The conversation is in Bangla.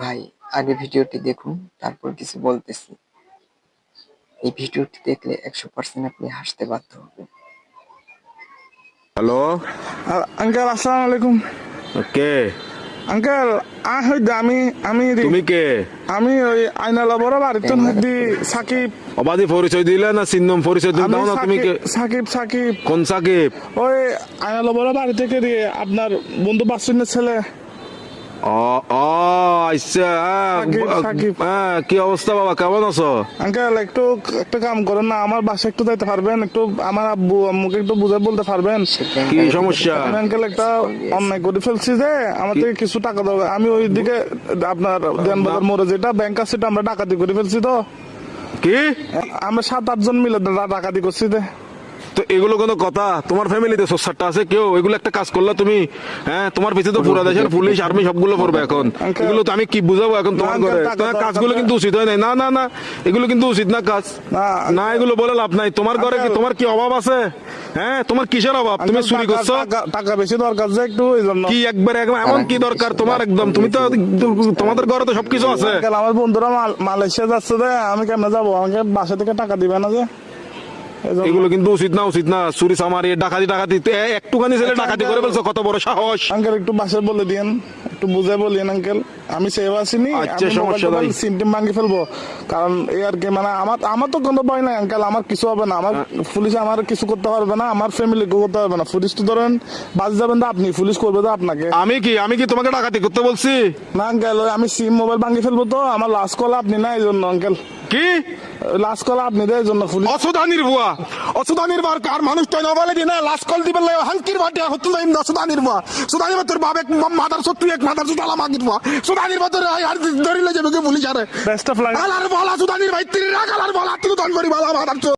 ভাই, আগে ভিডিওটি দেখুন, তারপর কিছু বলতেছি। এই ভিডিওটি দেখলে 100% আপনি হাসতে বাধ্য হবেন। হ্যালো, আঙ্কেল আসসালামু আলাইকুম। কে? আঙ্কেল আমি তুমি কে? আমি ওই আইনালা বড় বাড়িতে দি সাকিব। অবাধি পরিচয় দিলে না চিহ্ন পরিচয় দিলে দাও না, তুমি কে? সাকিব কোন সাকিব? ওই আইনালা বড় বাড়ি থেকে দিয়ে আপনার বন্ধু বাসুনের ছেলে। আচ্ছা, সাকিব। কি অবস্থা বাবা, কেমন আছো? আঙ্কেল একটু একটা কাম করেন না, আমার বাসায় একটু যাইতে পারবেন? একটু আমার আব্বু আম্মুকে একটু বুঝে বলতে পারবেন? কি সমস্যা? আমি আঙ্কেল একটা অন্যায় করে ফেলছি যে আমার থেকে কিছু টাকা দেবে। আমি ওই দিকে আপনার দেনবাজার মোড়ে যেটা ব্যাংক আছে সেটা আমরা ডাকাতি করে ফেলছি। তো কি আমরা 7-8 জন মিলে ডাকাতি করছি। তো এগুলো কোনো কথা? তোমার ফ্যামিলিতে সোসারটা আছে কেউ? এগুলো একটা কাজ করলা তুমি? হ্যাঁ, তোমার পিছনে তো পুরা দেশের পুলিশ আর্মি সবগুলো পড়বে এখন। এগুলো তো আমি কি বুঝাবো এখন তোমার ঘরে? তোমার কাজগুলো কিন্তু উচিত হয় নাই। না না না, এগুলো কিন্তু উচিত না কাজ। না, এগুলো বলে লাভ নাই। তোমার ঘরে কি তোমার কি অভাব আছে? হ্যাঁ, তোমার কিসের অভাব? তুমি চুরি করছো? টাকা বেশি দরকার যে একটু ওই জন্য। কি একবার এমন কি দরকার তোমার? একদম তুমি তো, তোমাদের ঘরে তো সবকিছু আছে। আমার বন্ধুরা মালয়েশিয়া যাচ্ছে যে, আমি কেমনে যাবো? আমাকে বাসা থেকে টাকা দিবে না যে? এগুলো কিন্তু উচিত না। চুরি চামারি ডাকাতি একটুখানি ছেলে ডাকাতি করে ফেলছো, কত বড় সাহস! আঙ্কেল একটু বাসায় বলে দিয়েন, একটু বুঝে বলিয়েন আঙ্কেল। আমি সেভ আসিনি, আচ্ছা, সমস্যা নাই। সিমটিম ভাঙি ফেলবো। কারণ এই আর কি, মানে আমার তো কোনো ভয় নাই আঙ্কেল। আমার কিছু হবে না। আমার পুলিশ আমার কিছু করতে পারবে না, আমার ফ্যামিলি করতে পারবে না। পুলিশ তো ধরেন বাস যাবেন তো আপনি, পুলিশ করবে তো আপনাকে। আমি কি তোমাকে ডাকাতি করতে বলছি? না আঙ্কেল, আমি সিম মোবাইল ভাঙি ফেলবো। তো আমার লাস্ট কল আপনি না, এই জন্য আঙ্কেল। কি লাস্ট কল আপনি দেয়, এই জন্য পুলিশ। অসুদানির বুয়া কার মানুষটা নবালে দিনা লাস্ট কল দিবে হাঙ্কির বাটে হতো না। অসুদানির বুয়া তোর বাপ এক মাদার সত্যি এক মাদার সুতালা মাগির বুয়া সুদানির বাতরে আর ধরিলে যাবে পুলিশ। আরে বেস্ট অফ লাক। কালার বলা সুদানির ভাই তিরি রাখ কালার বলা তুই দন করি বলা মাদার।